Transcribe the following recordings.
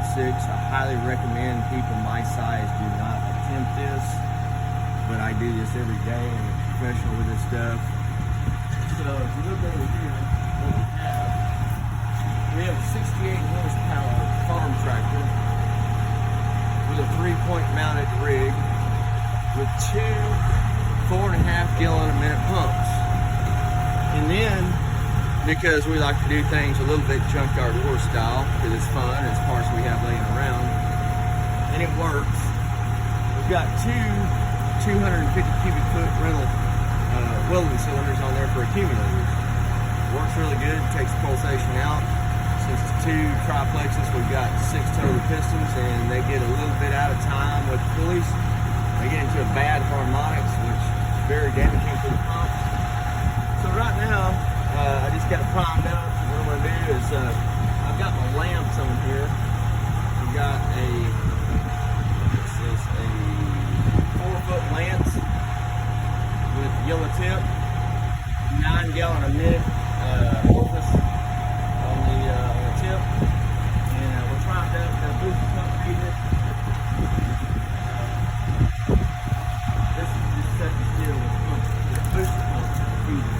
I highly recommend people my size do not attempt this, but I do this every day and I'm a professional with this stuff. So if you look over here, what we have a 68 horsepower farm tractor with a 3-point mounted rig with two 4.5 gallon a minute pumps. And then, because we like to do things a little bit junkyard war style, because it's fun, it's parts we have laying around, and it works. We've got two 250 cubic foot rental welding cylinders on there for accumulators. Works really good, takes pulsation out. Since it's two triplexes, we've got 6 total pistons, and they get a little bit out of time with pulleys. They get into a bad harmonics, which is very damaging for the pump. So right now, I just got it primed up. What I'm gonna do is, I've got my lamps on here. I've got this is a 4-foot lance with yellow tip, 9 gallon a minute orifice on the tip, and we're primed up. Got a booster pump feeder. This is just set the steel with the pump, the booster pump feeder.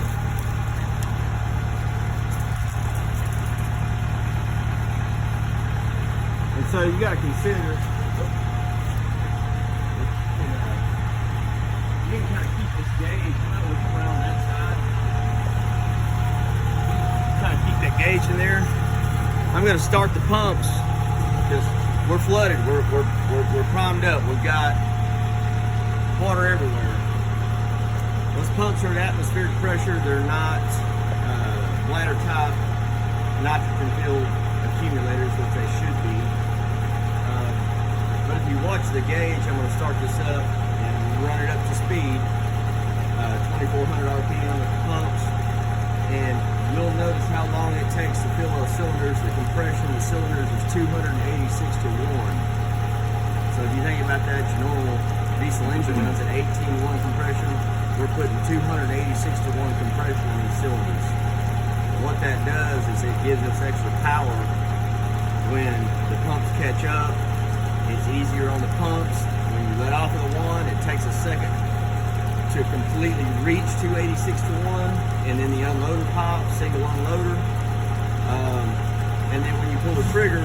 And so you got to consider, you can kind of keep this gauge, we come around that side, kind of keep that gauge in there. I'm going to start the pumps because we're flooded, we're primed up, we've got water everywhere. Those pumps are at atmospheric pressure, they're not bladder type nitrogen filled accumulators, which they should be. But if you watch the gauge, I'm going to start this up and run it up to speed, 2400 RPM on the pumps, and you'll notice how long it takes to fill those cylinders. The compression of the cylinders is 286 to 1. So if you think about that, your normal diesel engine runs at 18:1 compression. We're putting 286 to 1 compression in these cylinders. What that does is it gives us extra power when the pumps catch up. It's easier on the pumps. When you let off of the one, it takes a second to completely reach 286 to 1, and then the unloader pop, single unloader. And then when you pull the trigger,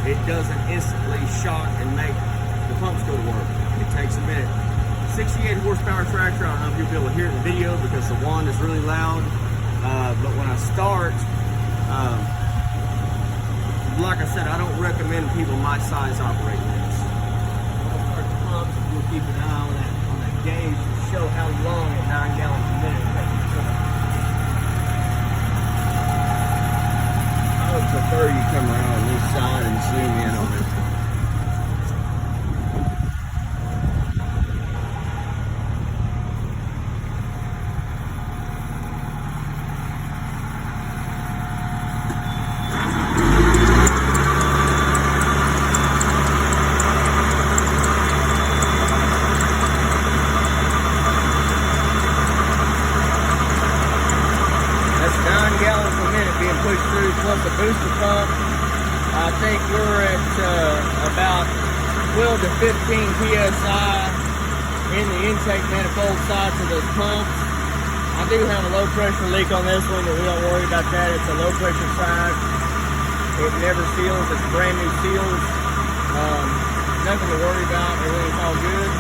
it doesn't instantly shock and make the pumps go to work. It takes a minute. 68 horsepower tractor, I don't know if you'll be able to hear it in the video because the wand is really loud. But when I start, like I said, I don't recommend people my size operating this. When I start the pumps, we'll keep an eye on that gauge to show how long at 9 gallons a minute it takes to fill up. I would prefer you come around on this side and zoom in on it. Pushed through plus a booster pump. I think we're at about 12 to 15 psi in the intake manifold sides of those pumps. I do have a low pressure leak on this one, but we don't worry about that. It's a low pressure side. It never seals. It's brand new seals. Nothing to worry about. Everything's all good.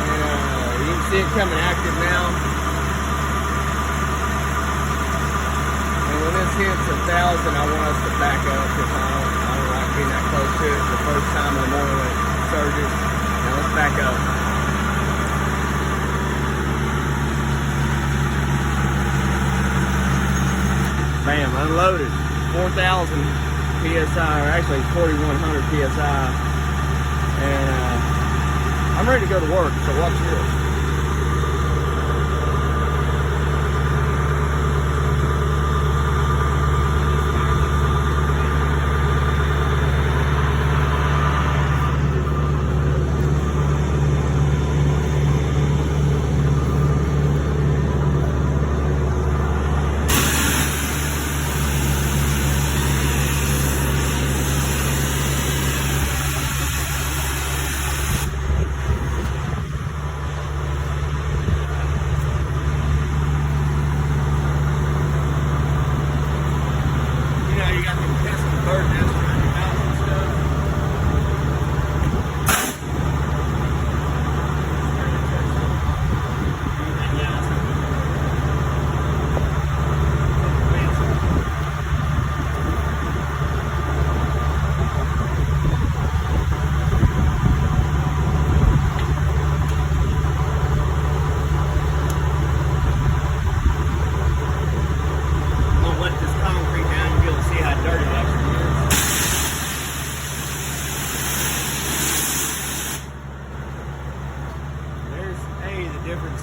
And you can see it coming active now. When this hits 1,000, I want us to back up because I don't like being that close to it the first time in the morning when it surges. Now let's back up. Bam, unloaded. 4,000 PSI, or actually 4,100 PSI. And I'm ready to go to work, so watch this.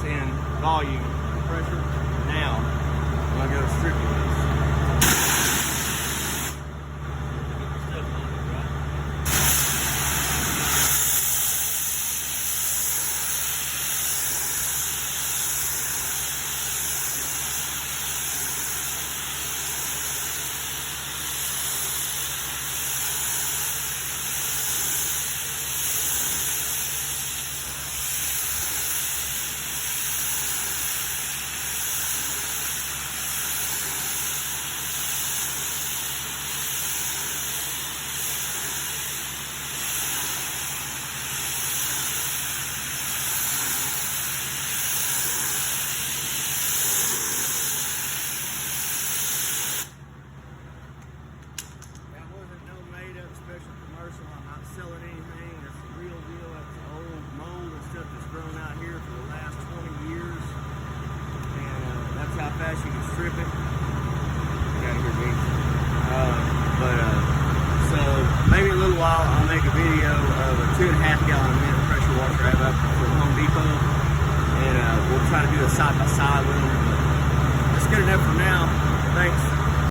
in volume and pressure. Now, I'm gonna go stripping this. Special commercial. I'm not selling anything. That's the real deal. That's old mold and stuff that's grown out here for the last 20 years. And that's how fast you can strip it. Get out of here, Dean. So maybe in a little while I'll make a video of a 2.5 gallon a minute pressure washer I have up from Home Depot. And we'll try to do a side by side with them. But that's good enough for now. Thanks.